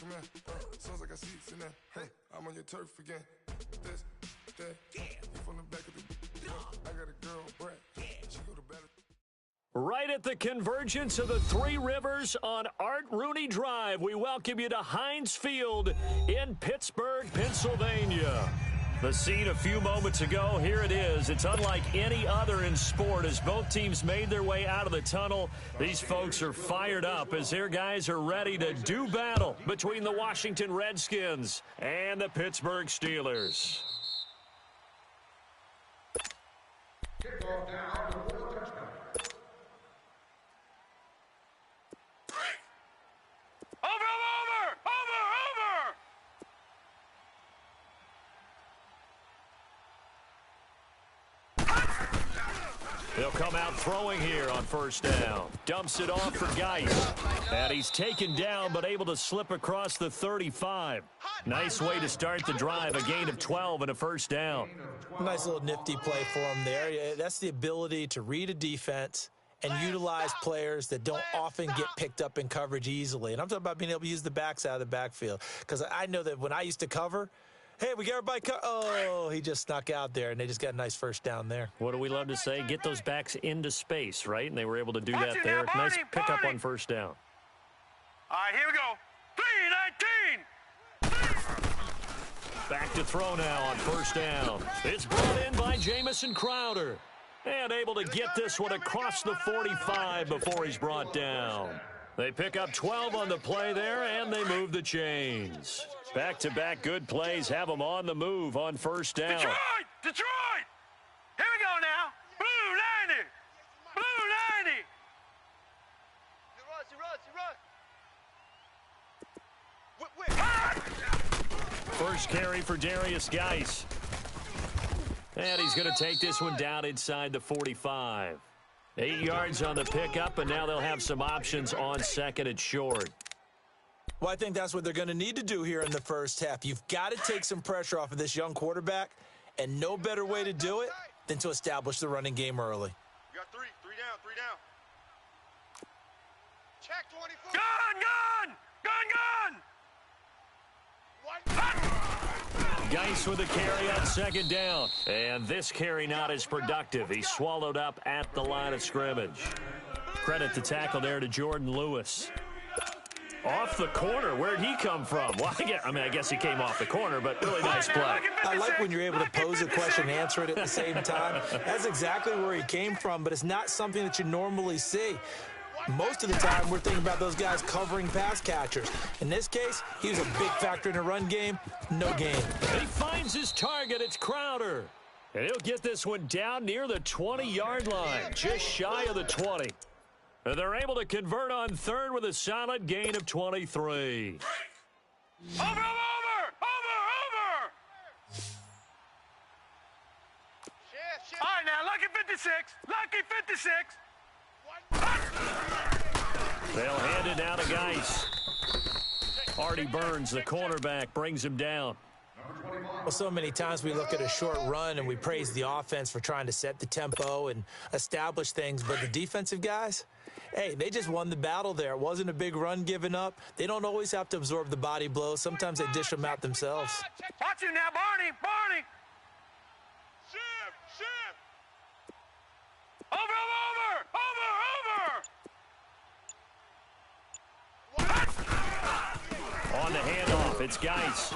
command. Sounds like I see it in there. Hey, I'm on your turf again. This, that, you from the back of the. I got a girl, Brad. She go to battle. Right at the convergence of the Three Rivers on Art Rooney Drive, we welcome you to Heinz Field in Pittsburgh, Pennsylvania. The scene a few moments ago, here it is. It's unlike any other in sport as both teams made their way out of the tunnel. These folks are fired up as their guys are ready to do battle between the Washington Redskins and the Pittsburgh Steelers. Kickoff down for a touchdown. Over! They'll come out throwing here on first down. Dumps it off for Geis. And he's taken down but able to slip across the 35. Nice way to start the drive. A gain of 12 and a first down. Nice little nifty play for him there. That's the ability to read a defense and utilize players that don't often get picked up in coverage easily. And I'm talking about being able to use the backs out of the backfield. Because I know that when I used to cover, hey, we got everybody oh, he just snuck out there, and they just got a nice first down there. What do we love to say? Get those backs into space, right? And they were able to do that there. Nice pickup on first down. All right, here we go. 3-19. Back to throw now on first down. It's brought in by Jamison Crowder. And able to get this one across the 45 before he's brought down. They pick up 12 on the play there, and they move the chains. Back-to-back good plays have them on the move on first down. Detroit! Here we go now. Blue 90. He runs. First carry for Darius Geis. And he's going to take this one down inside the 45. 8 yards on the pickup, and now they'll have some options on second and short. Well, I think that's what they're going to need to do here in the first half. You've got to take some pressure off of this young quarterback, and no better way to do it than to establish the running game early. You got three down. Check 24. Gun! Geis with a carry on second down. And this carry not as productive. He's swallowed up at the line of scrimmage. Credit the tackle there to Jordan Lewis. Off the corner. Where'd he come from? Well, I guess he came off the corner, but really nice play. I like when you're able to pose a question and answer it at the same time. That's exactly where he came from, but it's not something that you normally see. Most of the time, we're thinking about those guys covering pass catchers. In this case, he was a big factor in the run game. No gain. He finds his target. It's Crowder. And he'll get this one down near the 20-yard line, just shy of the 20. And they're able to convert on third with a solid gain of 23. Over! All right, now, lucky 56. They'll hand it down to Geis. Artie Burns, the cornerback, brings him down. Well, so many times we look at a short run and we praise the offense for trying to set the tempo and establish things, but the defensive guys, hey, they just won the battle there. It wasn't a big run given up. They don't always have to absorb the body blows. Sometimes they dish them out themselves. Watch it now, Barney. Shift. Over! On the handoff, it's Geis.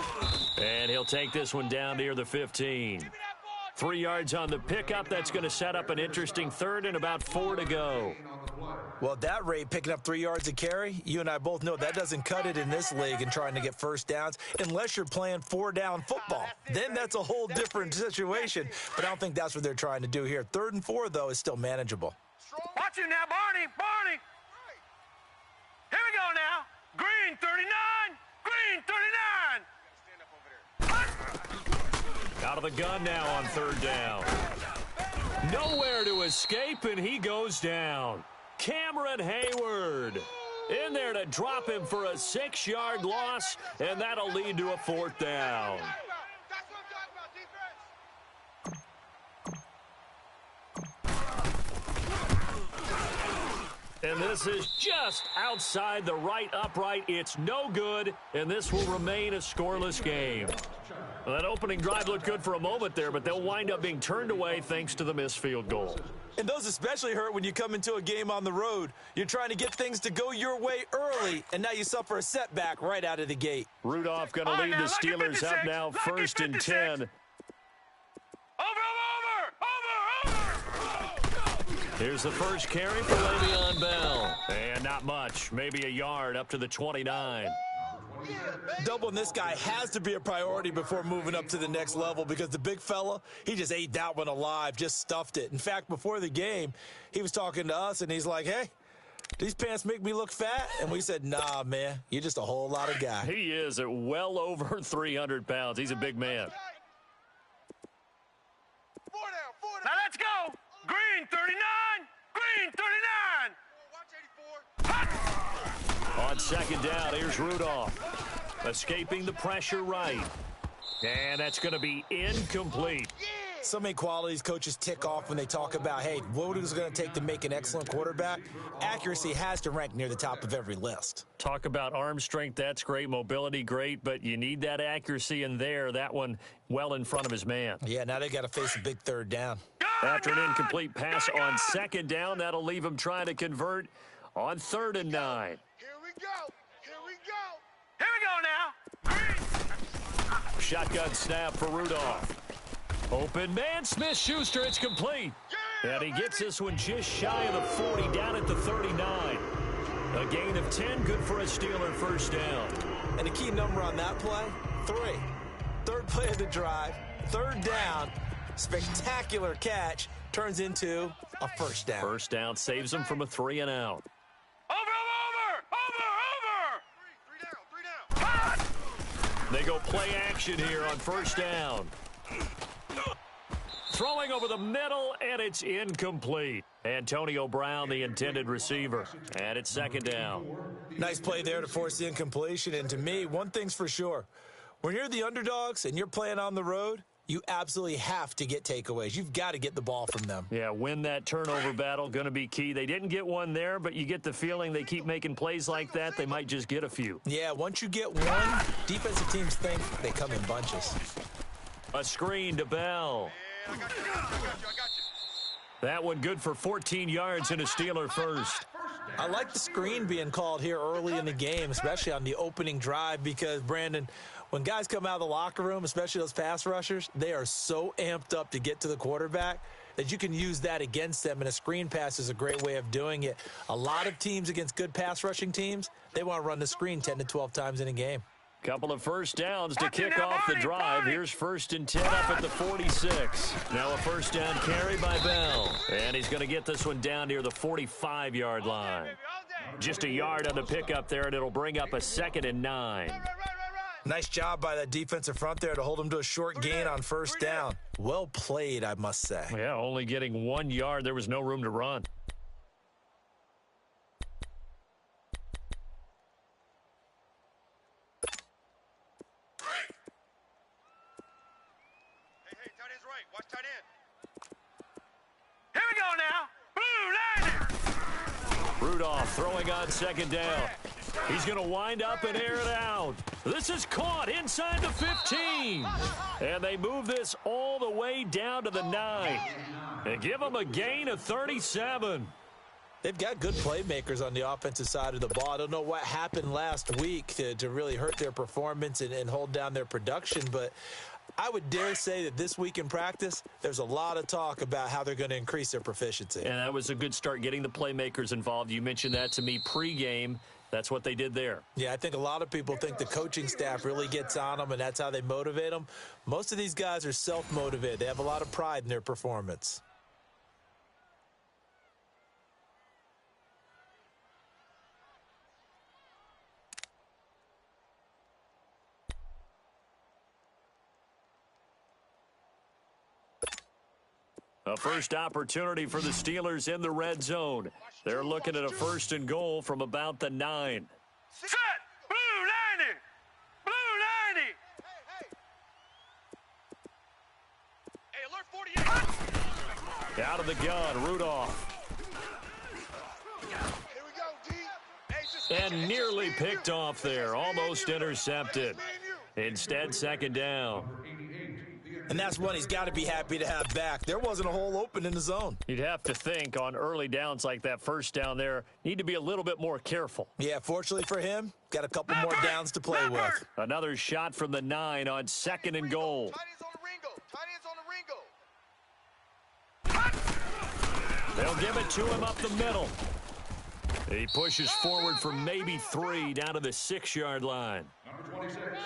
And he'll take this one down near the 15. 3 yards on the pickup. That's going to set up an interesting third and about 4 to go. Well, at that rate, picking up 3 yards a carry, you and I both know that doesn't cut it in this league and trying to get first downs unless you're playing 4-down football. Then that's a whole different situation. But I don't think that's what they're trying to do here. 3rd and 4, though, is still manageable. Watch it now, Barney. Here we go now. Green 39. Out of the gun now on 3rd down. Nowhere to escape, and he goes down. Cameron Hayward in there to drop him for a 6-yard loss, and that'll lead to a 4th down. And this is just outside the right upright. It's no good, and this will remain a scoreless game. Well, that opening drive looked good for a moment there, but they'll wind up being turned away thanks to the missed field goal. And those especially hurt when you come into a game on the road. You're trying to get things to go your way early, and now you suffer a setback right out of the gate. Rudolph going to lead the Steelers up now, 1st and 10. Here's the first carry for Le'Veon Bell. And not much, maybe a yard up to the 29. Doubling this guy has to be a priority before moving up to the next level because the big fella, he just ate that one alive, just stuffed it. In fact, before the game, he was talking to us, and he's like, hey, these pants make me look fat? And we said, nah, man, you're just a whole lot of guy. He is at well over 300 pounds. He's a big man. Now let's go. Green 39. Green 39. On 2nd down, here's Rudolph. Escaping the pressure right. And that's going to be incomplete. So many qualities coaches tick off when they talk about, hey, what is it going to take to make an excellent quarterback? Accuracy has to rank near the top of every list. Talk about arm strength, that's great. Mobility, great. But you need that accuracy in there. That one well in front of his man. Yeah, now they got to face a big 3rd down. After an incomplete pass on 2nd down, that'll leave him trying to convert on 3rd and 9. Here we go. Here we go. Here we go now. Shotgun snap for Rudolph. Open man, Smith-Schuster, it's complete. And he gets this one just shy of the 40, down at the 39. A gain of 10, good for a Steeler 1st down. And the key number on that play, 3. 3rd play of the drive, 3rd down, spectacular catch, turns into a 1st down. 1st down saves him from a 3 and out. Over. They go play action here on 1st down. Throwing over the middle, and it's incomplete. Antonio Brown, the intended receiver. And it's 2nd down. Nice play there to force the incompletion. And to me, one thing's for sure. When you're the underdogs and you're playing on the road, you absolutely have to get takeaways. You've got to get the ball from them. Yeah, win that turnover battle, going to be key. They didn't get one there, but you get the feeling they keep making plays like that, they might just get a few. Yeah, once you get one, defensive teams think they come in bunches. A screen to Bell. I got you. That one good for 14 yards and a Steeler 1st. I like the screen being called here early in the game, especially on the opening drive, because, Brandon, when guys come out of the locker room, especially those pass rushers, they are so amped up to get to the quarterback that you can use that against them, and a screen pass is a great way of doing it. A lot of teams against good pass rushing teams, they want to run the screen 10 to 12 times in a game. Couple of 1st downs to kick off the drive. Here's 1st and 10 up at the 46. Now a 1st down carry by Bell. And he's going to get this one down near the 45-yard line. Just a yard on the pickup there, and it'll bring up a 2nd and 9. Nice job by that defensive front there to hold him to a short gain on 1st down. Well played, I must say. Yeah, only getting 1 yard. There was no room to run. Watch tight end. Here we go now. Blue landing. Rudolph throwing on 2nd down. He's going to wind up and air it out. This is caught inside the 15. And they move this all the way down to the 9. And give them a gain of 37. They've got good playmakers on the offensive side of the ball. I don't know what happened last week to really hurt their performance and hold down their production, but I would dare say that this week in practice, there's a lot of talk about how they're going to increase their proficiency. And that was a good start, getting the playmakers involved. You mentioned that to me pregame. That's what they did there. Yeah, I think a lot of people think the coaching staff really gets on them, and that's how they motivate them. Most of these guys are self-motivated. They have a lot of pride in their performance. A first opportunity for the Steelers in the red zone. They're looking at a 1st and goal from about the 9. Set. Blue landing. Blue landing. Hey, alert 48. Out of the gun, Rudolph. Here And nearly picked off there, almost intercepted. Instead, second down. And that's one he's got to be happy to have back. There wasn't a hole open in the zone. You'd have to think on early downs like that first down there, need to be a little bit more careful. Yeah, fortunately for him, got a couple more downs to play with. Another shot from the 9 on 2nd and goal. They'll give it to him up the middle. He pushes forward for maybe 3 down to the 6-yard line.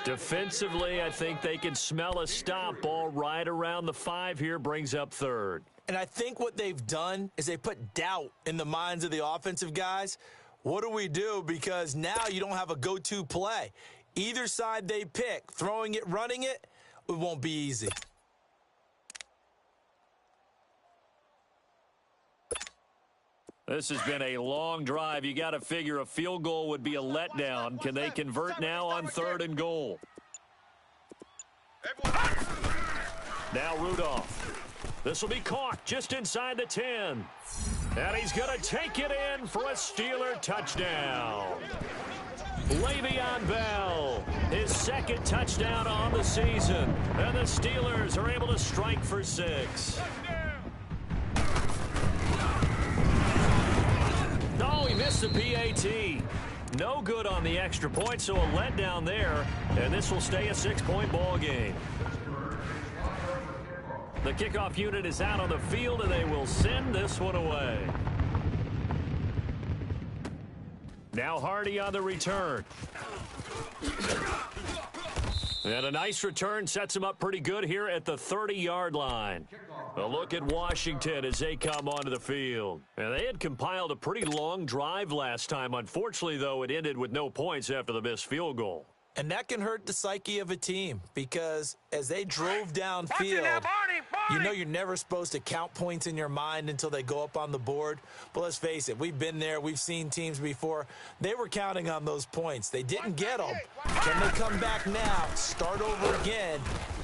Defensively, I think they can smell a stop ball right around the 5 here, brings up 3rd. And I think what they've done is they put doubt in the minds of the offensive guys. What do we do? Because now you don't have a go-to play. Either side they pick, throwing it, running it, it won't be easy. This has been a long drive. You got to figure a field goal would be a letdown. Can they convert now on 3rd and goal? Now Rudolph. This will be caught just inside the 10. And he's going to take it in for a Steeler touchdown. Le'Veon Bell, his 2nd touchdown on the season. And the Steelers are able to strike for 6. Oh, he missed the PAT. No good on the extra point, so a letdown there. And this will stay a 6-point ball game. The kickoff unit is out on the field, and they will send this one away. Now Hardy on the return. And a nice return sets him up pretty good here at the 30-yard line. A look at Washington as they come onto the field. And they had compiled a pretty long drive last time. Unfortunately, though, it ended with no points after the missed field goal. And that can hurt the psyche of a team because as they drove downfield, you know you're never supposed to count points in your mind until they go up on the board. But let's face it, we've been there. We've seen teams before. They were counting on those points. They didn't get them. Can they come back now, start over again?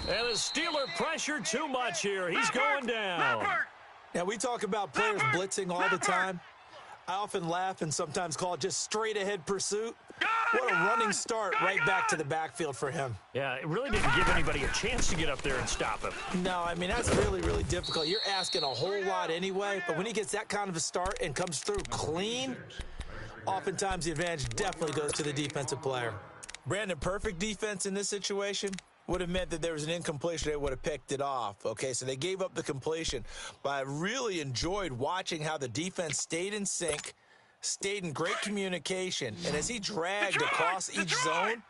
And the Steeler pressure too much here. He's going down. Now, we talk about players blitzing all the time. I often laugh and sometimes call it just straight-ahead pursuit. What a running start right back to the backfield for him. Yeah, it really didn't give anybody a chance to get up there and stop him. No, I mean, that's really, really difficult. You're asking a whole lot anyway, but when he gets that kind of a start and comes through clean, oftentimes the advantage definitely goes to the defensive player. Brandon, perfect defense in this situation would have meant that there was an incompletion. They would have picked it off. Okay, so they gave up the completion. But I really enjoyed watching how the defense stayed in sync, stayed in great communication. And as he dragged across each zone,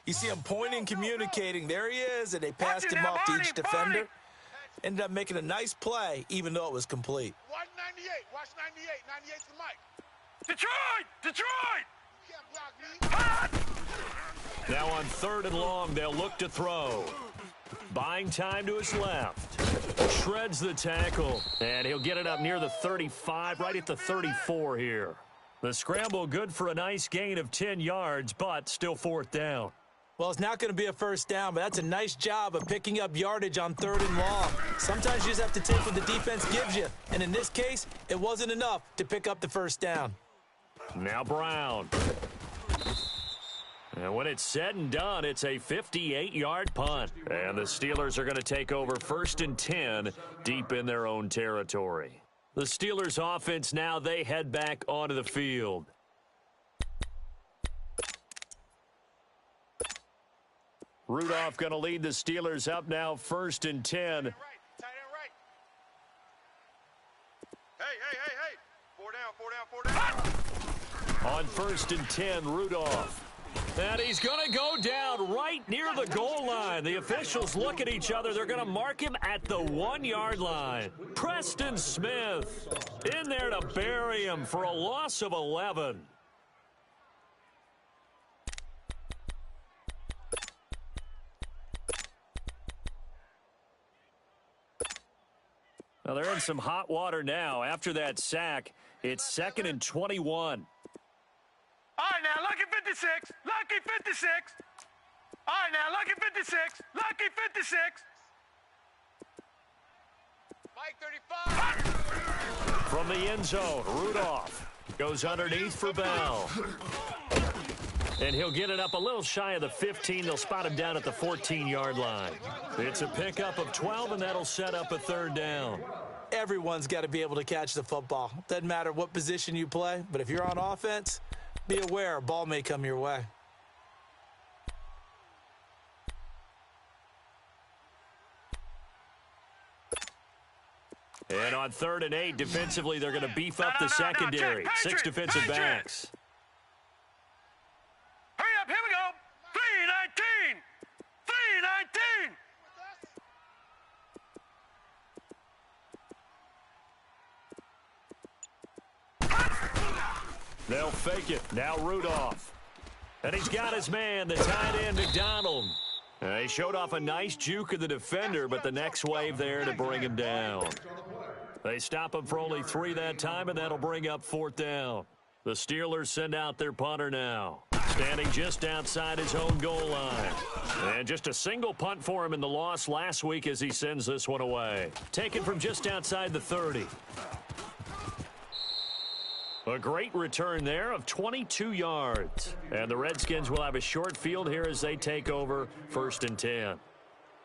you see him pointing, communicating. There he is, and they passed him off to each defender. Ended up making a nice play, even though it was complete. Watch 98. Watch 98. 98's the mic. Detroit! You can't block me. Now on 3rd and long, they'll look to throw. Buying time to his left. Shreds the tackle, and he'll get it up near the 35, right at the 34 here. The scramble good for a nice gain of 10 yards, but still 4th down. Well, it's not going to be a first down, but that's a nice job of picking up yardage on 3rd and long. Sometimes you just have to take what the defense gives you, and in this case, it wasn't enough to pick up the first down. Now Brown. And when it's said and done, it's a 58-yard punt. And the Steelers are going to take over 1st and 10 deep in their own territory. The Steelers offense now, they head back onto the field. Rudolph going to lead the Steelers up now 1st and 10. Tight end right. Hey. 4 down. On 1st and 10, Rudolph. And he's going to go down right near the goal line. The officials look at each other. They're going to mark him at the 1-yard line. Preston Smith in there to bury him for a loss of 11. Now they're in some hot water now. After that sack, it's 2nd and 21. All right, now, lucky 56. Lucky 56. All right, now, lucky 56. Lucky 56. Mike 35. From the end zone, Rudolph goes underneath for Bell. And he'll get it up a little shy of the 15. They'll spot him down at the 14-yard line. It's a pickup of 12, and that'll set up a third down. Everyone's got to be able to catch the football. Doesn't matter what position you play, but if you're on offense, be aware a ball may come your way. And on 3rd and 8, defensively, they're going to beef up the secondary. Patriot, 6 defensive Patriot. backs. Hurry up, here we go. 319. 319. They'll fake it. Now Rudolph. And he's got his man, the tight end, McDonald. He showed off a nice juke of the defender, but the next wave there to bring him down. They stop him for only 3 that time, and that'll bring up 4th down. The Steelers send out their punter now, standing just outside his own goal line. And just a single punt for him in the loss last week as he sends this one away. Taken from just outside the 30. A great return there of 22 yards. And the Redskins will have a short field here as they take over 1st and 10.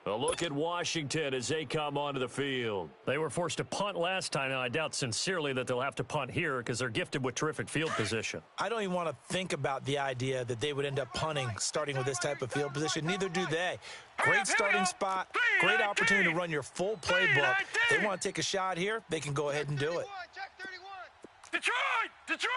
A look at Washington as they come onto the field. They were forced to punt last time. Now, I doubt sincerely that they'll have to punt here because they're gifted with terrific field position. I don't even want to think about the idea that they would end up punting starting with this type of field position. Neither do they. Great starting spot, great opportunity to run your full playbook. If they want to take a shot here, they can go ahead and do it. Detroit!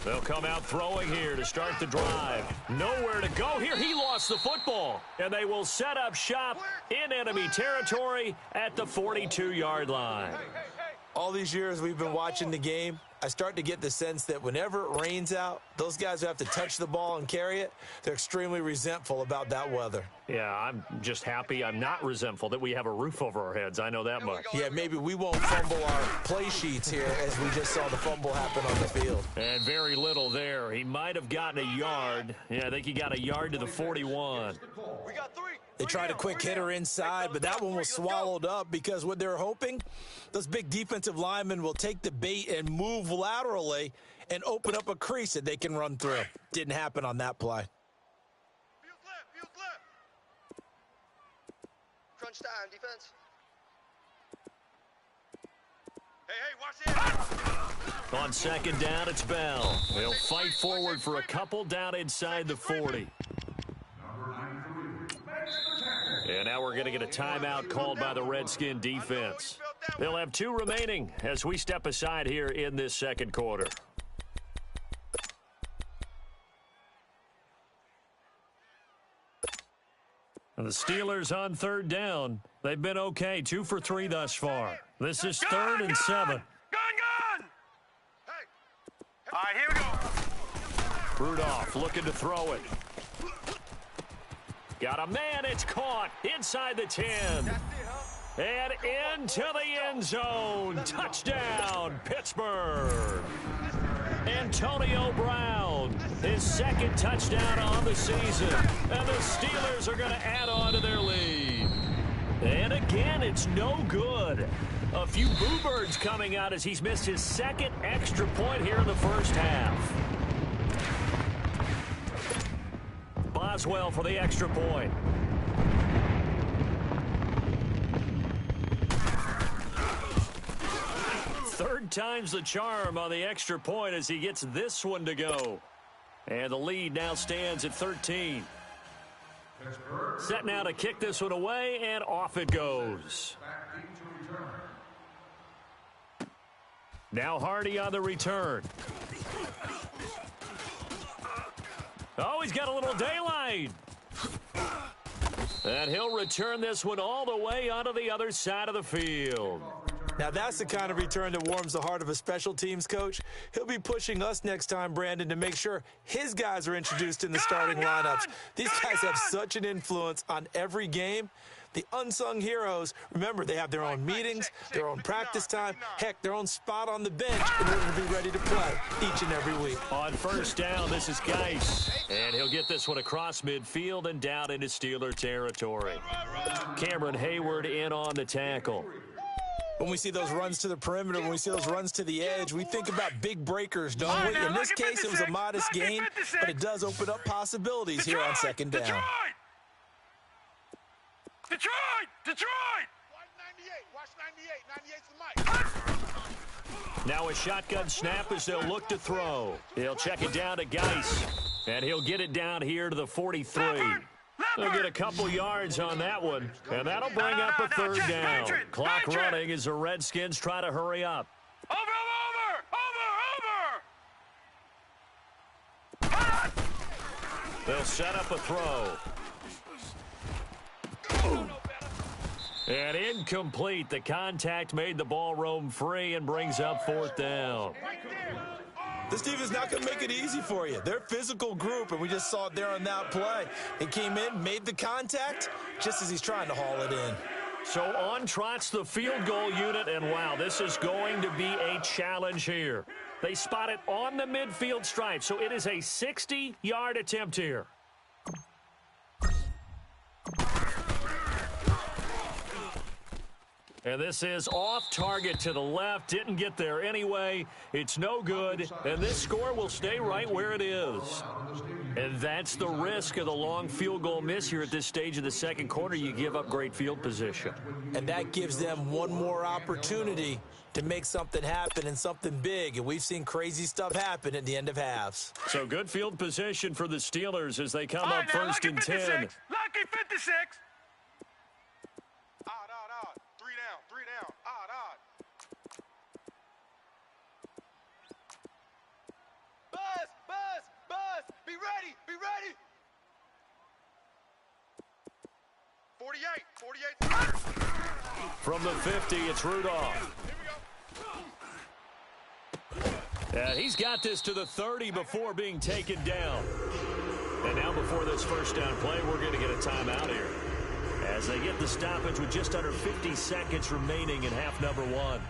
They'll come out throwing here to start the drive. Nowhere to go here. He lost the football. And they will set up shop in enemy territory at the 42-yard line. All these years we've been watching the game, I start to get the sense that whenever it rains out, those guys who have to touch the ball and carry it, they're extremely resentful about that weather. Yeah, I'm just happy I'm not resentful that we have a roof over our heads. I know that much. Yeah, maybe we won't fumble our play sheets here as we just saw the fumble happen on the field. And very little there. He might have gotten a yard. Yeah, I think he got a yard to the 41. We got 3. They tried a quick hitter inside, but that one was swallowed up because what they're hoping, those big defensive linemen will take the bait and move laterally and open up a crease that they can run through. Didn't happen on that play. Field clip. Crunch time, defense. Hey, watch it. On 2nd down, it's Bell. They'll fight forward for a couple down inside the 40. And now we're going to get a timeout called by the Redskin defense. They'll have 2 remaining as we step aside here in this 2nd quarter. And the Steelers on 3rd down. They've been okay, 2 for 3 thus far. This is 3rd and 7. Gone! Hey. All right, here we go. Rudolph looking to throw it. Got a man, it's caught inside the 10. And into the end zone. Touchdown, Pittsburgh. Antonio Brown, his 2nd touchdown on the season. And the Steelers are going to add on to their lead. And again, it's no good. A few boo birds coming out as he's missed his 2nd extra point here in the first half. Boswell for the extra point. Third time's the charm on the extra point as he gets this one to go. And the lead now stands at 13. Set now to kick this one away, and off it goes. Now Hardy on the return. Oh, he's got a little daylight. And he'll return this one all the way onto the other side of the field. Now, that's the kind of return that warms the heart of a special teams coach. He'll be pushing us next time, Brandon, to make sure his guys are introduced in the starting lineups. These guys have such an influence on every game. The unsung heroes, remember, they have their own meetings, their own practice time, heck, their own spot on the bench in order to be ready to play each and every week. On 1st down, this is Geis. And he'll get this one across midfield and down into Steeler territory. Cameron Hayward in on the tackle. when we see those runs to the perimeter, when we see those runs to the edge, we think about big breakers, don't we? In this case, it was a modest gain, but it does open up possibilities here on second down. Detroit! Watch 98. Watch 98. 98's the mic. Now a shotgun snap as they'll look to throw. He'll check it down to Geis, and he'll get it down here to the 43. They'll get a couple yards on that one, and that'll bring up a third down. Clock running as the Redskins try to hurry up. Over! They'll set up a throw. And incomplete. The contact made the ball roam free and brings up fourth down. This defense is not going to make it easy for you. They're a physical group, and we just saw it there on that play. He came in, made the contact, just as he's trying to haul it in. So on trots the field goal unit, and wow, this is going to be a challenge here. They spot it on the midfield stripe, so it is a 60-yard attempt here. And this is off target to the left. Didn't get there anyway. It's no good. And this score will stay right where it is. And that's the risk of the long field goal miss here at this stage of the second quarter. You give up great field position. And that gives them one more opportunity to make something happen and something big. And we've seen crazy stuff happen at the end of halves. So good field position for the Steelers as they come up first and 10. Lucky 56. Odd. 3 down. Odd. Buzz. Be ready. 48. From the 50, it's Rudolph. And he's got this to the 30 before being taken down. And now before this first down play, we're going to get a timeout here, as they get the stoppage with just under 50 seconds remaining in half number one.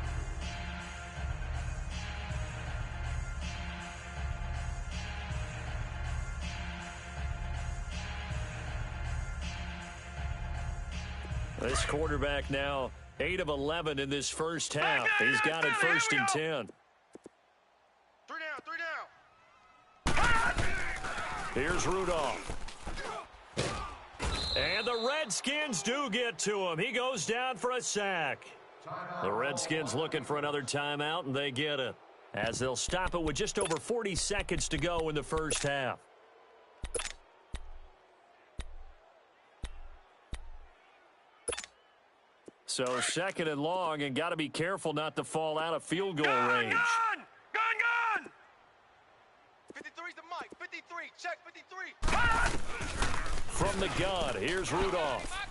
This quarterback now 8 of 11 in this first half. He's got it first and 10. 3 down. Here's Rudolph. And the Redskins do get to him. He goes down for a sack. The Redskins looking for another timeout, and they get it, as they'll stop it with just over 40 seconds to go in the first half. So second and long, and got to be careful not to fall out of field goal range. Gun! 53's the mic. 53. Check 53. From the gun, here's Rudolph.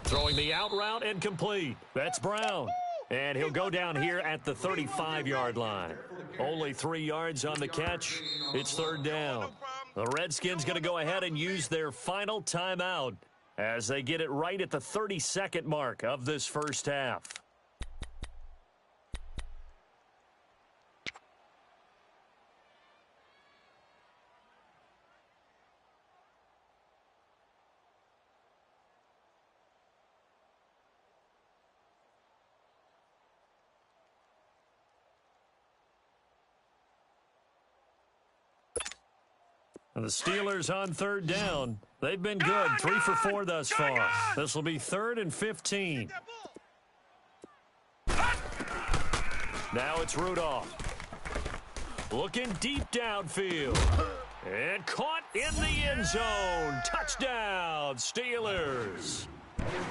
Throwing the out route and complete. That's Brown. And he'll go down here at the 35-yard line. Only 3 yards on the catch. It's third down. The Redskins going to go ahead and use their final timeout as they get it right at the 32nd mark of this first half. And the Steelers on third down. They've been good, 3 for 4 thus far. This will be 3rd and 15. Now it's Rudolph. Looking deep downfield. And caught in the end zone. Touchdown, Steelers.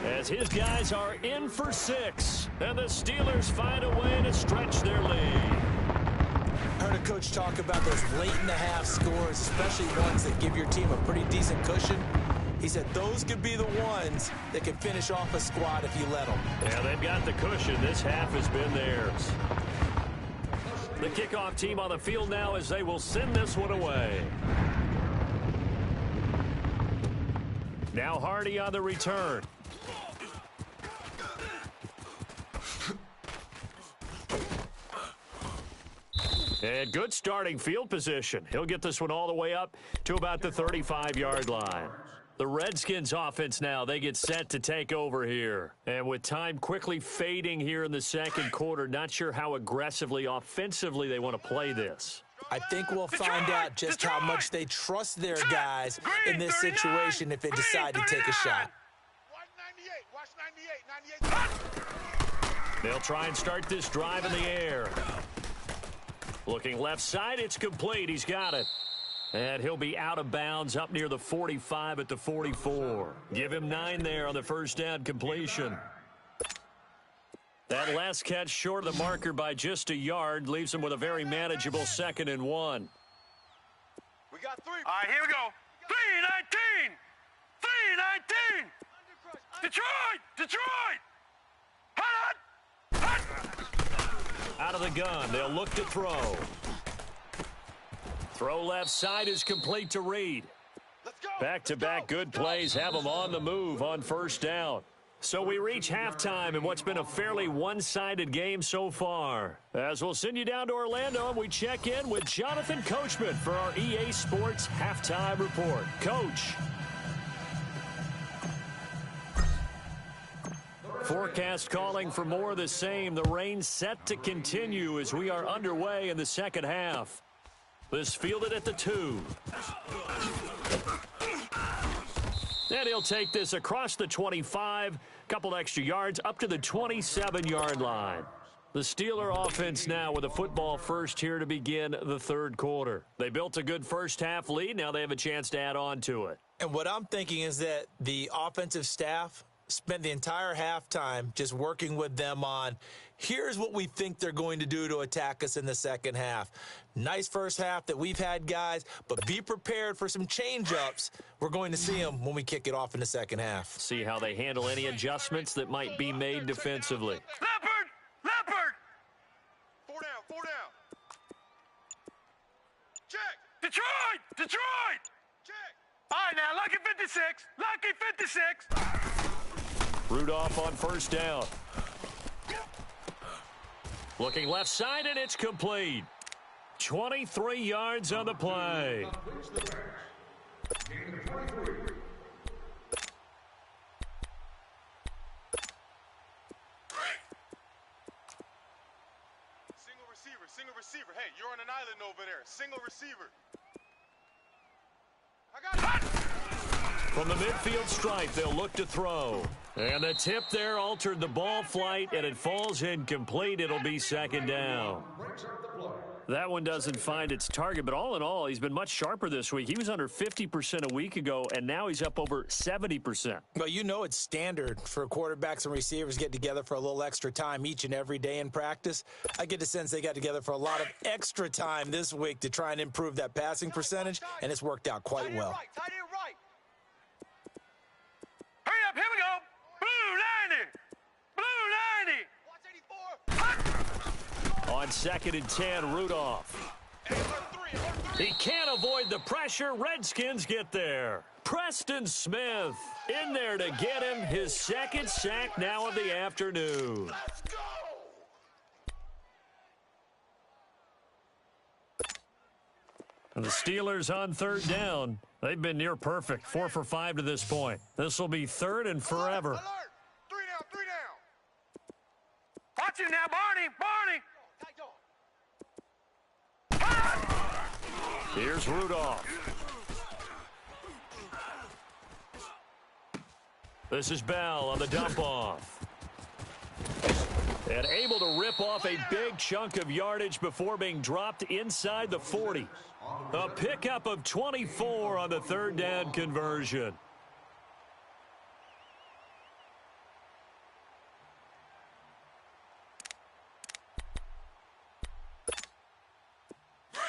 As his guys are in for 6. And the Steelers find a way to stretch their lead. I heard a coach talk about those late-in-the-half scores, especially ones that give your team a pretty decent cushion. He said those could be the ones that can finish off a squad if you let them. Yeah, they've got the cushion. This half has been theirs. The kickoff team on the field now as they will send this one away. Now Hardy on the return. And good starting field position. He'll get this one all the way up to about the 35-yard line. The Redskins offense now, they get set to take over here. And with time quickly fading here in the second quarter, not sure how aggressively, offensively they want to play this. I think we'll find out just how much they trust their guys in this situation if they decide to take a shot. Watch 98, watch 98. They'll try and start this drive in the air. Looking left side, it's complete. He's got it. And he'll be out of bounds up near the 45 at the 44. Give him 9 there on the first down completion. That last catch short of the marker by just a yard leaves him with a very manageable 2nd and 1. We got 3. All right, here we go. 3-19. 3-19. Detroit! Detroit! Hot! Out of the gun, they'll look to throw. Throw left side is complete to Reed. Back-to-back good plays have him on the move on first down. So we reach halftime in what's been a fairly one-sided game so far. As we'll send you down to Orlando, and we check in with Jonathan Coachman for our EA Sports Halftime Report. Coach. Forecast calling for more of the same. The rain set to continue as we are underway in the second half. This fielded at the 2. And he'll take this across the 25, couple extra yards up to the 27-yard line. The Steeler offense now with a football first here to begin the third quarter. They built a good first half lead. Now they have a chance to add on to it. And what I'm thinking is that the offensive staff spent the entire halftime just working with them on, here's what we think they're going to do to attack us in the second half. Nice first half that we've had, guys, but be prepared for some change-ups. We're going to see them when we kick it off in the second half. See how they handle any adjustments that might be made defensively. Leopard! Leopard! 4 down, 4 down. Check! Detroit! Detroit! Check! All right, now, lucky 56. Lucky 56. Rudolph on first down. Looking left side, and it's complete. 23 yards on the play. Single receiver. Hey, you're on an island over there. Single receiver. I got it. From the midfield stripe, they'll look to throw. And the tip there altered the ball flight, and it falls incomplete. It'll be second down. That one doesn't find its target, but all in all, he's been much sharper this week. He was under 50% a week ago, and now he's up over 70%. Well, you know it's standard for quarterbacks and receivers get together for a little extra time each and every day in practice. I get the sense they got together for a lot of extra time this week to try and improve that passing percentage, and it's worked out quite well. Tight end right. Hurry up, here we go. Blue 90. Blue 90. On 2nd and 10, Rudolph. He can't avoid the pressure. Redskins get there. Preston Smith in there to get him his second sack now of the afternoon. Let's go. And the Steelers on third down. They've been near perfect, 4 for 5 to this point. This will be third and forever. Alert. 3 down, 3 down. Watch him now, Barney. Barney. Here's Rudolph. This is Bell on the dump off. And able to rip off a big chunk of yardage before being dropped inside the 40. A pickup of 24 on the third down conversion.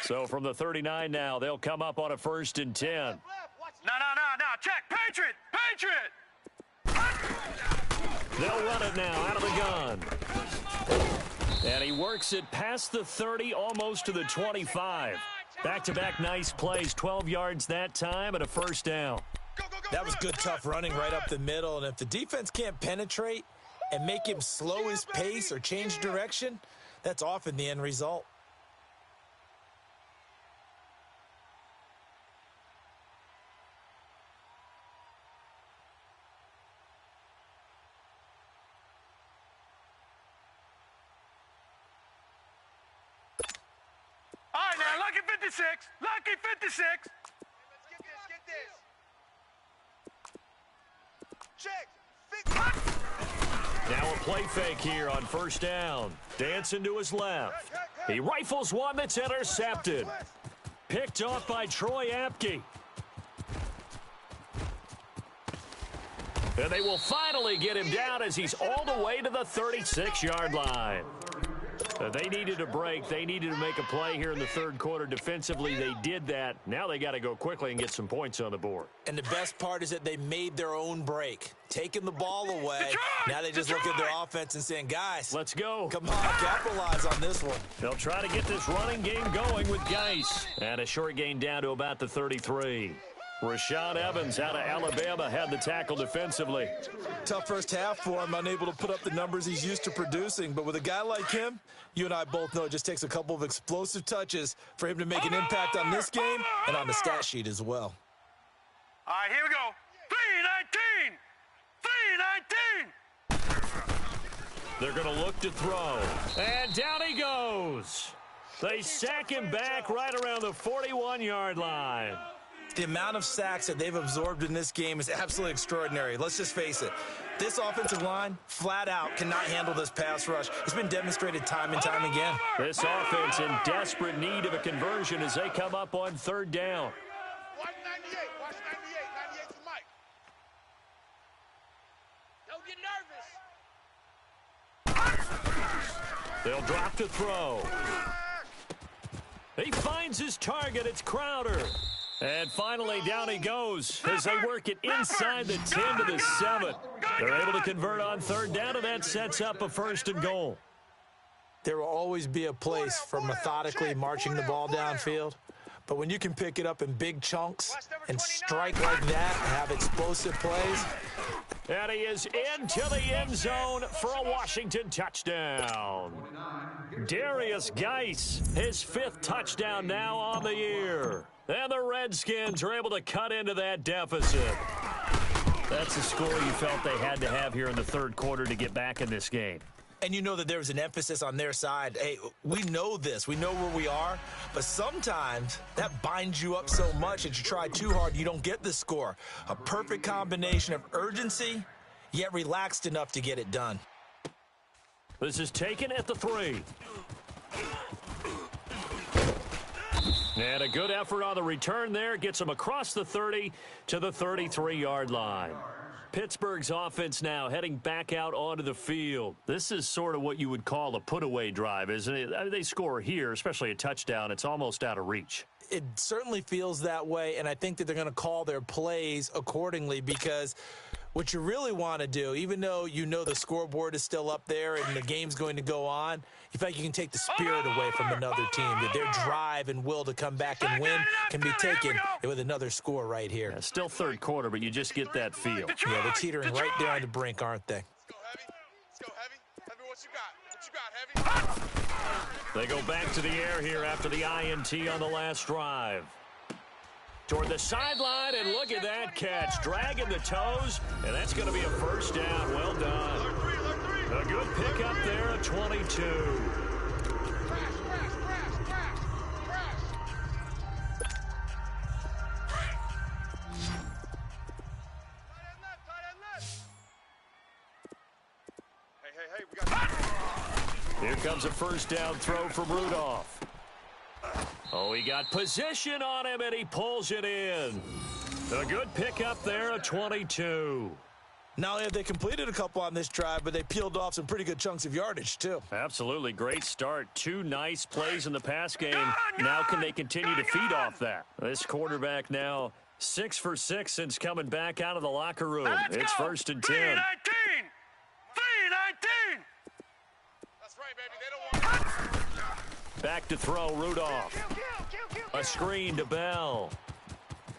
So from the 39 now, they'll come up on a 1st and 10. No. Check. Patriot. They'll run it now out of the gun. And he works it past the 30, almost to the 25. Back-to-back nice plays, 12 yards that time and a 1st down. That was good, tough running right up the middle. And if the defense can't penetrate and make him slow his pace or change direction, that's often the end result. 56. Lucky 56. Get this. Check. Now a play fake here on first down. Dancing to his left. He rifles one that's intercepted. Picked off by Troy Apke. And they will finally get him down as he's all the way to the 36-yard line. They needed a break. They needed to make a play here in the third quarter. Defensively, they did that. Now they got to go quickly and get some points on the board. And the best part is that they made their own break, taking the ball away. Now they just look at their offense and saying, guys, let's go. Come on, capitalize on this one. They'll try to get this running game going with Geis. And a short gain down to about the 33. Rashaan Evans out of Alabama had the tackle defensively. Tough first half for him, unable to put up the numbers he's used to producing. But with a guy like him, you and I both know it just takes a couple of explosive touches for him to make an impact on this game and on the stat sheet as well. All right, here we go. 3-19. They're going to look to throw. And down he goes. They sack him back right around the 41-yard line. The amount of sacks that they've absorbed in this game is absolutely extraordinary. Let's just face it. This offensive line, flat out, cannot handle this pass rush. It's been demonstrated time and time again. This offense in desperate need of a conversion as they come up on third down. Watch 98. Watch 98. 98 to Mike. They'll Don't get nervous. drop to throw. He finds his target. It's Crowder. And finally, down he goes as they work it inside the 10 to the 7. They're able to convert on third down, and that sets up a first and goal. There will always be a place for methodically marching the ball downfield. But when you can pick it up in big chunks and strike like that and have explosive plays. And he is into the end zone for a Washington touchdown. Darius Geis, his 5th touchdown now on the year. And the Redskins are able to cut into that deficit. That's the score you felt they had to have here in the third quarter to get back in this game. And you know that there was an emphasis on their side. Hey, we know this. We know where we are. But sometimes that binds you up so much that you try too hard, you don't get the score. A perfect combination of urgency, yet relaxed enough to get it done. This is taken at the 3. And a good effort on the return there. Gets them across the 30 to the 33-yard line. Pittsburgh's offense now heading back out onto the field. This is sort of what you would call a put-away drive, isn't it? I mean, they score here, especially a touchdown. It's almost out of reach. It certainly feels that way, and I think that they're going to call their plays accordingly because what you really want to do, even though you know the scoreboard is still up there and the game's going to go on, you feel like you can take the spirit away from another team, that their drive and will to come back and win can be taken with another score right here. Yeah, still third quarter, but you just get that feel. Yeah, they're teetering right there on the brink, aren't they? Let's go, Heavy. Let's go, Heavy. Heavy, what you got? What you got, Heavy? They go back to the air here after the INT on the last drive. Toward the sideline, and look at that catch. Dragging the toes, and that's going to be a first down. Well done. A good pick up there at 22. Hey, we got Here comes a first down throw from Rudolph. Oh, he got position on him, and he pulls it in. A good pick up there at 22. Not only have they completed a couple on this drive, but they peeled off some pretty good chunks of yardage, too. Absolutely. Great start. 2 nice plays in the pass game. Now can they continue to feed off that? This quarterback now 6 for 6 since coming back out of the locker room. It's first and 10. 3-19. 3-19. That's right, baby. They don't want Back to throw, Rudolph. A screen to Bell.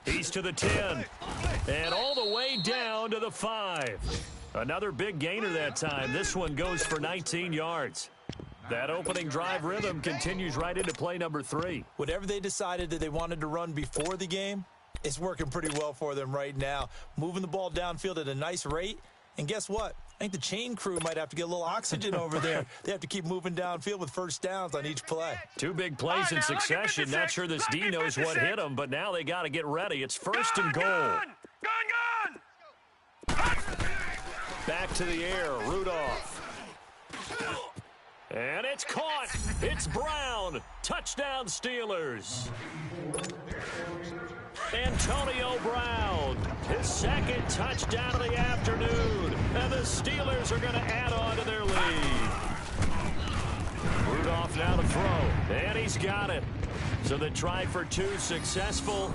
He's to the 10. And all the way down to the 5. Another big gainer that time. This one goes for 19 yards. That opening drive rhythm continues right into play number 3. Whatever they decided that they wanted to run before the game, it's working pretty well for them right now. Moving the ball downfield at a nice rate, And guess what? I think the chain crew might have to get a little oxygen over there. They have to keep moving downfield with first downs on each play. 2 big plays in succession. Not sure this D knows what hit him, but now they got to get ready. It's first and goal. Gone! Back to the air, Rudolph. And it's caught. It's Brown. Touchdown, Steelers. Antonio Brown, his second touchdown of the afternoon. And the Steelers are going to add on to their lead. Rudolph now to throw. And he's got it. So the try for 2 successful.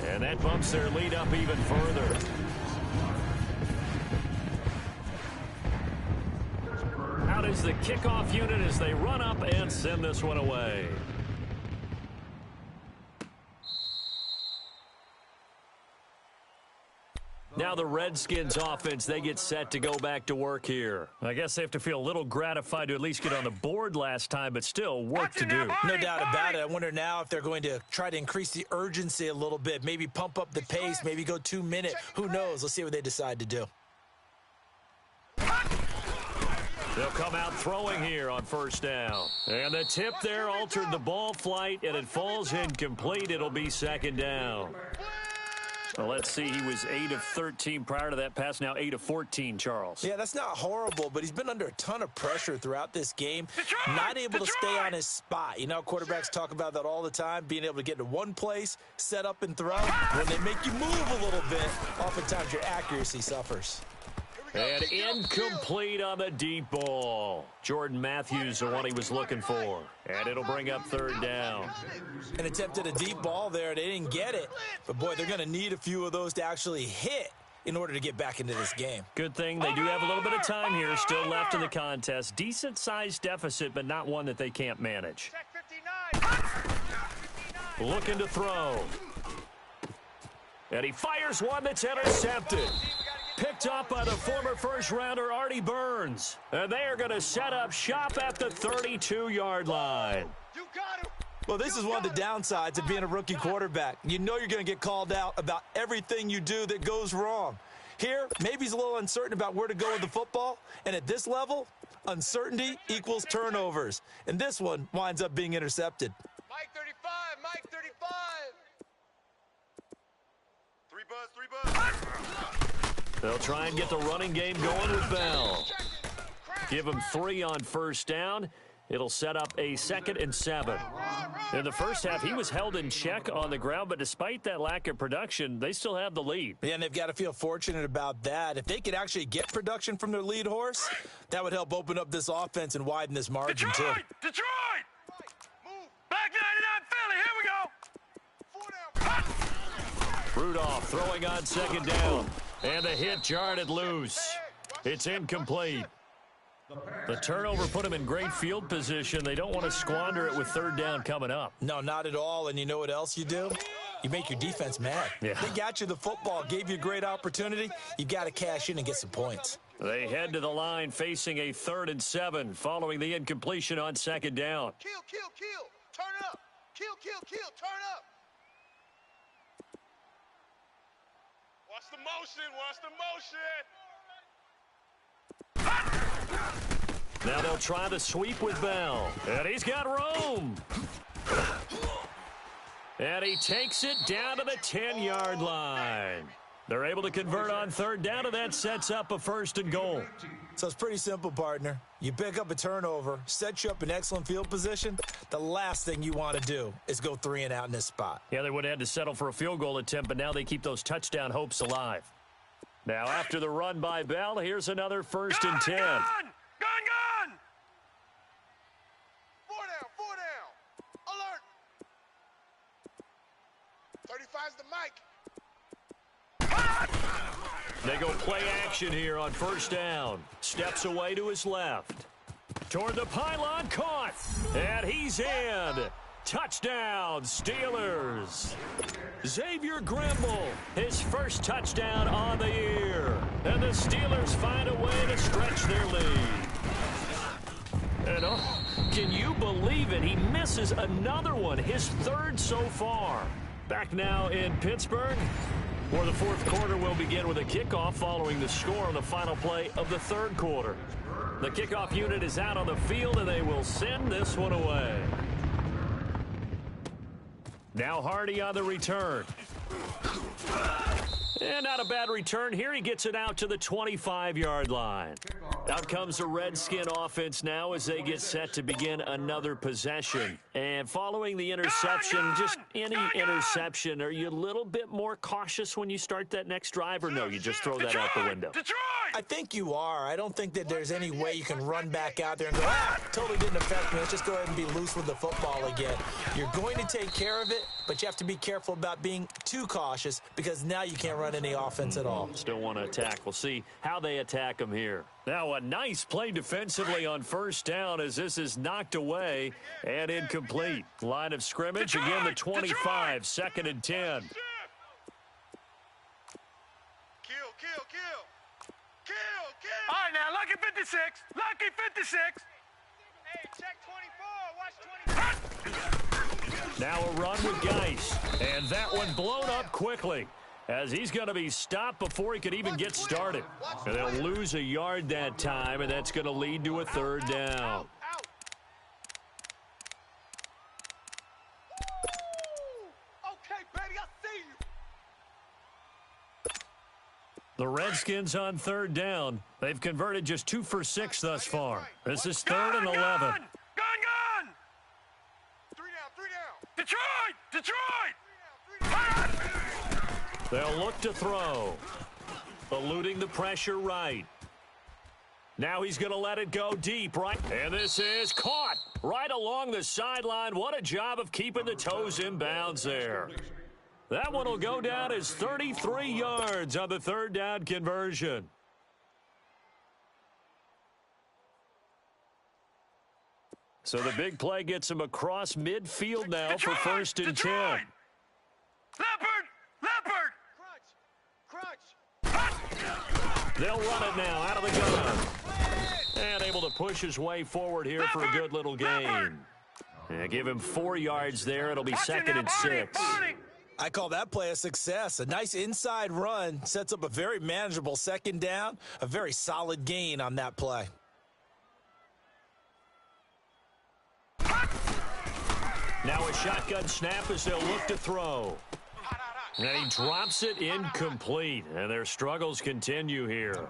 And that bumps their lead up even further. Out is the kickoff unit as they run up and send this one away. Now the Redskins offense, they get set to go back to work here. I guess they have to feel a little gratified to at least get on the board last time, but still work to do. No doubt about it. I wonder now if they're going to try to increase the urgency a little bit, maybe pump up the pace, maybe go 2 minute. Who knows? Let's see what they decide to do. They'll come out throwing here on first down. And the tip there altered the ball flight, and it falls incomplete. It'll be second down. Well, let's see. He was 8 of 13 prior to that pass. Now 8 of 14, Charles. Yeah, that's not horrible, but he's been under a ton of pressure throughout this game. Not able to stay on his spot. You know, quarterbacks talk about that all the time, being able to get to one place, set up and throw. When they make you move a little bit, oftentimes your accuracy suffers. And incomplete on the deep ball. Jordan Matthews, the one he was looking for. And it'll bring up third down. An attempt at a deep ball there. They didn't get it. But, boy, they're going to need a few of those to actually hit in order to get back into this game. Good thing they do have a little bit of time here still left in the contest. Decent-sized deficit, but not one that they can't manage. Looking to throw. And he fires one that's intercepted. Picked up by the former first-rounder Artie Burns. And they are going to set up shop at the 32-yard line. Well, this is one of the downsides of being a rookie quarterback. You know you're going to get called out about everything you do that goes wrong. Here, maybe he's a little uncertain about where to go with the football. And at this level, uncertainty equals turnovers. And this one winds up being intercepted. Mike 35, Mike 35. 3 buzz. They'll try and get the running game going with Bell. Give him 3 on first down. It'll set up a 2nd and 7. In the first half, he was held in check on the ground, but despite that lack of production, they still have the lead. Yeah, and they've got to feel fortunate about that. If they could actually get production from their lead horse, that would help open up this offense and widen this margin, too. Detroit! Back 99 Philly, here we go! Rudolph throwing on second down. And the hit jarred it loose. It's incomplete. The turnover put him in great field position. They don't want to squander it with third down coming up. No, not at all. And you know what else you do? You make your defense mad. Yeah. They got you the football, gave you a great opportunity. You got to cash in and get some points. They head to the line facing a 3rd and 7 following the incompletion on second down. Kill. Turn up. Kill. Turn up. Watch the motion. Now they'll try the sweep with Bell. And he's got room. And he takes it down to the 10-yard line. They're able to convert on third down, and that sets up a 1st and goal. So it's pretty simple, partner. You pick up a turnover, set you up in excellent field position. The last thing you want to do is go 3 and out in this spot. Yeah, they would have had to settle for a field goal attempt, but now they keep those touchdown hopes alive. Now, after the run by Bell, here's another 1st and 10. Gone! 4 down. Alert. 35's the mic. They go play action here on first down. Steps away to his left. Toward the pylon, caught. And he's in. Touchdown, Steelers. Xavier Grimble, his first touchdown on the year. And the Steelers find a way to stretch their lead. And can you believe it? He misses another one, his 3rd so far. Back now in Pittsburgh. Well, the fourth quarter will begin with a kickoff following the score on the final play of the third quarter. The kickoff unit is out on the field, and they will send this one away. Now Hardy on the return. And not a bad return here. He gets it out to the 25-yard line. Out comes the Redskin offense now as they get set to begin another possession. And following the interception, just any interception, are you a little bit more cautious when you start that next drive, or no, you just throw that out the window? I think you are. I don't think that there's any way you can run back out there and go, totally didn't affect me. Let's just go ahead and be loose with the football again. You're going to take care of it, but you have to be careful about being too cautious because now you can't run any offense at all. Still want to attack. We'll see how they attack them here. Now a nice play defensively on first down as this is knocked away and incomplete. Line of scrimmage, again the 25, second and 10. All right, now, lucky 56. Lucky 56. Hey, check 24. Watch 24. Now a run with Geis. And that one blown up quickly as he's going to be stopped before he could even get started. And they'll lose a yard that time, and that's going to lead to a third down. Okay, Betty, I see you. The Redskins on third down. They've converted just 2 for 6 thus far. This is third and 11. Gun! 3 down. Detroit! They'll look to throw. Eluding the pressure right. Now he's going to let it go deep, right? And this is caught right along the sideline. What a job of keeping the toes in bounds there. That one will go down as 33 yards on the third down conversion. So the big play gets him across midfield now for first and 10. Leopard! Crunch. They'll run it now out of the gun. And able to push his way forward here for a good little gain. Yeah, give him 4 yards there. It'll be second and 6. I call that play a success. A nice inside run sets up a very manageable second down, a very solid gain on that play. Now a shotgun snap as they'll look to throw. And he drops it incomplete. And their struggles continue here.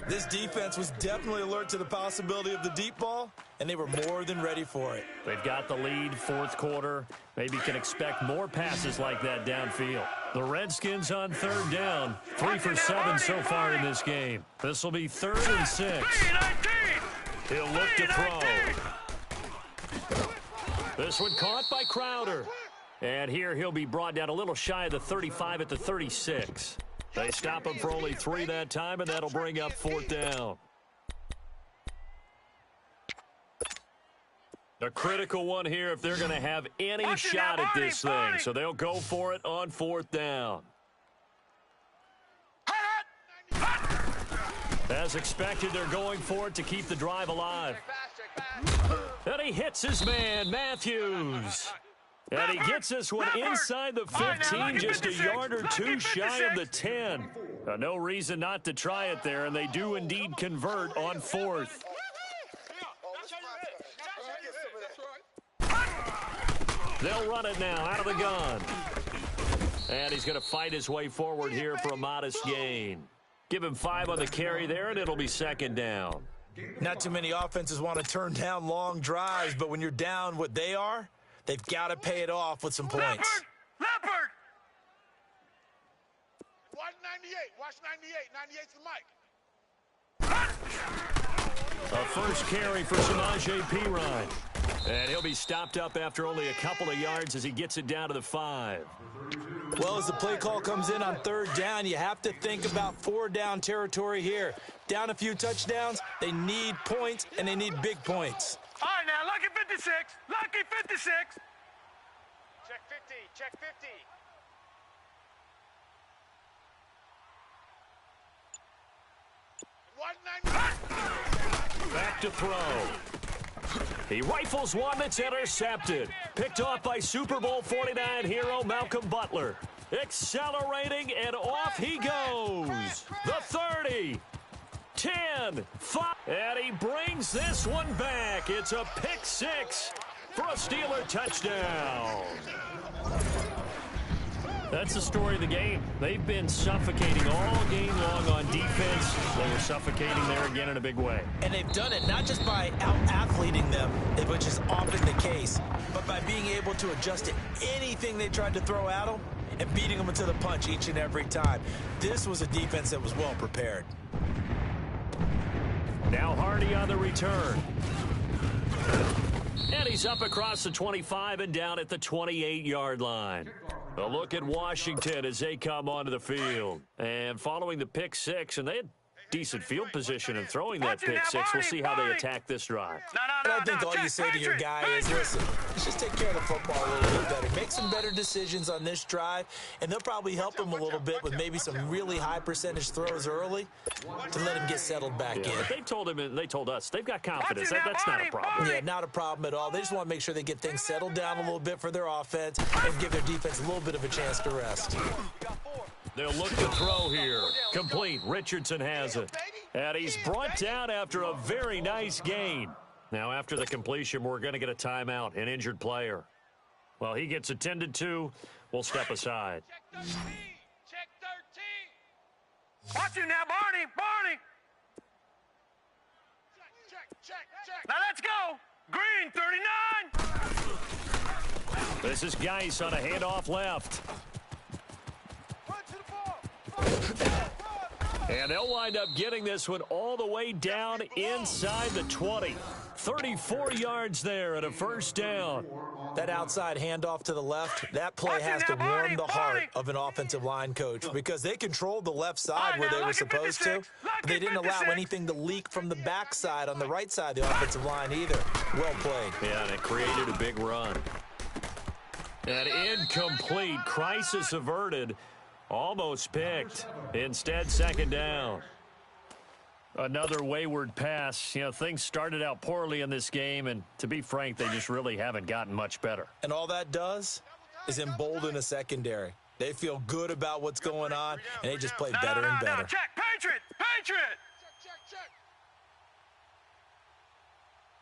This defense was definitely alert to the possibility of the deep ball, and they were more than ready for it. They've got the lead, fourth quarter. Maybe can expect more passes like that downfield. The Redskins on third down, 3 for 7 so far in this game. This will be third and 6. He'll look to throw. This one caught by Crowder. And here he'll be brought down a little shy of the 35 at the 36. They stop him for only 3 that time, and that'll bring up fourth down. A critical one here if they're going to have any shot at this thing. So they'll go for it on fourth down. As expected, they're going for it to keep the drive alive. And he hits his man, Matthews. And he gets this one inside the 15, just a yard or 2 shy of the 10. No reason not to try it there, and they do indeed convert on fourth. They'll run it now out of the gun. And he's going to fight his way forward here for a modest gain. Give him 5 on the carry there, and it'll be second down. Not too many offenses want to turn down long drives, but when you're down what they are, they've got to pay it off with some points. Leopard! Watch 98. Watch 98. 98's the mic. A first carry for Samaje Perine. And he'll be stopped up after only a couple of yards as he gets it down to the 5. Well, as the play call comes in on third down, you have to think about 4-down territory here. Down a few touchdowns, they need points, and they need big points. All right, now, lucky 56. Lucky 56. Check 50. Check 50. Back to throw. He rifles one that's intercepted. Picked off by Super Bowl 49 hero Malcolm Butler. accelerating, and off he goes. The 30, 10, 5, and he brings this one back. It's a pick six for a Steeler touchdown. That's the story of the game. They've been suffocating all game long on defense. They were suffocating there again in a big way. And they've done it not just by out-athleting them, which is often the case, but by being able to adjust to anything they tried to throw at them and beating them into the punch each and every time. This was a defense that was well prepared. Now Hardy on the return. And he's up across the 25 and down at the 28-yard line. A look at Washington as they come onto the field. And following the pick six, and they had decent field position in throwing that pick six. We'll see how they attack this drive. And I think all you say to your guy is, listen, let's just take care of the football a little bit better. Make some better decisions on this drive, and they'll probably help him a little bit with maybe some really high percentage throws early to let him get settled back in. They told him, and they told us, they've got confidence. That's not a problem. Yeah, not a problem at all. They just want to make sure they get things settled down a little bit for their offense and give their defense a little bit of a chance to rest. They'll look to throw here. Complete. Richardson has it. And he's brought down after a very nice gain. Now, after the completion, we're going to get a timeout, an injured player. Well, he gets attended to. We'll step aside. Check 13. Watch you now, Barney. Barney. Check. Now let's go. Green, 39. This is Geis on a handoff left. And they'll wind up getting this one all the way down inside the 20. 34 yards there at a first down. That outside handoff to the left, that play has to warm the heart of an offensive line coach because they controlled the left side where they were supposed to, but they didn't allow anything to leak from the backside on the right side of the offensive line either. Well played. Yeah, and it created a big run. And incomplete. Crisis averted. Almost picked. Instead, second down. Another wayward pass. You know, things started out poorly in this game, and to be frank, they just really haven't gotten much better. And all that does is embolden a secondary. They feel good about what's going on, and they just play better and better. No, check. Patriot. Check.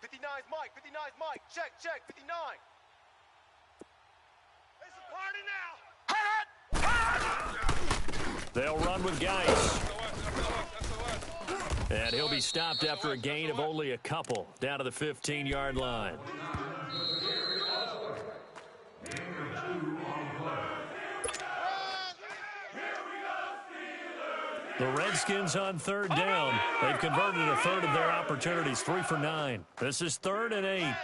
59's Mike. 59's Mike. Check. 59. It's a party now. They'll run with Geis. And he'll be stopped after a gain of only a couple, down to the 15-yard line. The Redskins on third down. They've converted a third of their opportunities, 3 for 9. This is 3rd and 8. Stop.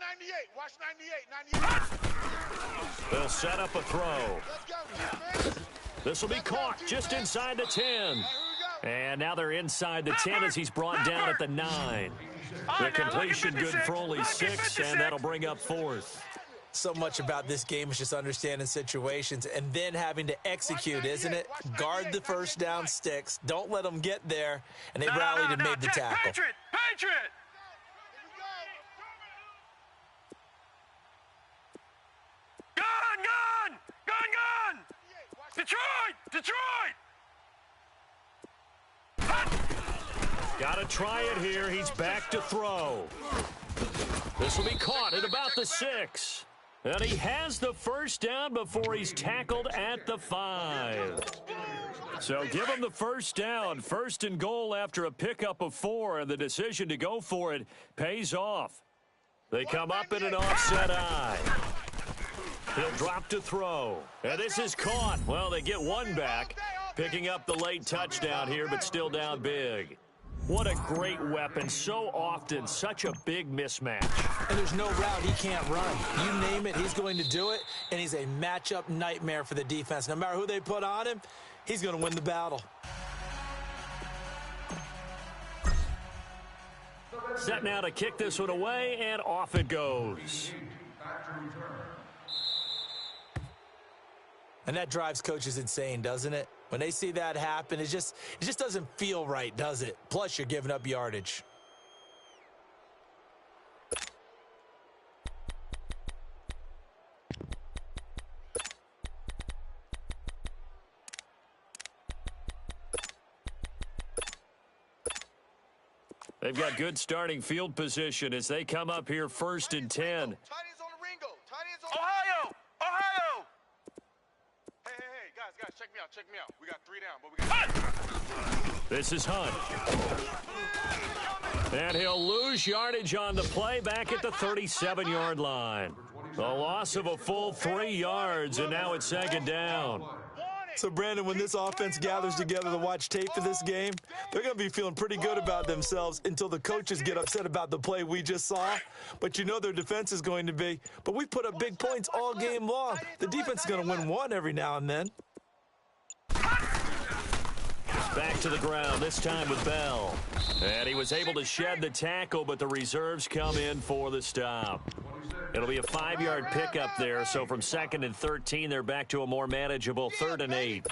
98. Watch 98. They'll set up a throw. This will be caught just inside the 10. And now they're inside the 10 as he's brought down at the 9. The completion good for only 6, and that'll bring up 4th. So much about this game is just understanding situations and then having to execute, isn't it? Guard the first down sticks. Don't let them get there. And they rallied and made the tackle. Patriot. Gun. Detroit. Got to try it here. He's back to throw. This will be caught at about the 6. And he has the first down before he's tackled at the 5. So give him the first down. 1st and goal after a pickup of 4, and the decision to go for it pays off. They come up in an offset eye. He'll drop to throw. And this is caught. Well, they get one back, picking up the late touchdown here, but still down big. What a great weapon. So often, such a big mismatch. And there's no route he can't run. You name it, he's going to do it, and he's a matchup nightmare for the defense. No matter who they put on him, he's going to win the battle. Set now to kick this one away, and off it goes. And that drives coaches insane, doesn't it? When they see that happen, it just doesn't feel right, does it? Plus, you're giving up yardage. They've got good starting field position as they come up here 1st and 10. Tight ends on the Ringo. Tight ends on Ohio! Ohio! Hey, guys, check me out. We got 3 down, but we got... This is Hunt. And he'll lose yardage on the play back at the 37-yard line. A loss of a full 3 yards, and now it's 2nd down. So, Brandon, when this offense gathers together to watch tape for this game, they're going to be feeling pretty good about themselves until the coaches get upset about the play we just saw. But you know their defense is going to be. But we put up big points all game long. The defense is going to win one every now and then. Back to the ground, this time with Bell. And he was able to shed the tackle, but the reserves come in for the stop. It'll be a 5-yard pickup there, so from 2nd and 13, they're back to a more manageable 3rd and 8.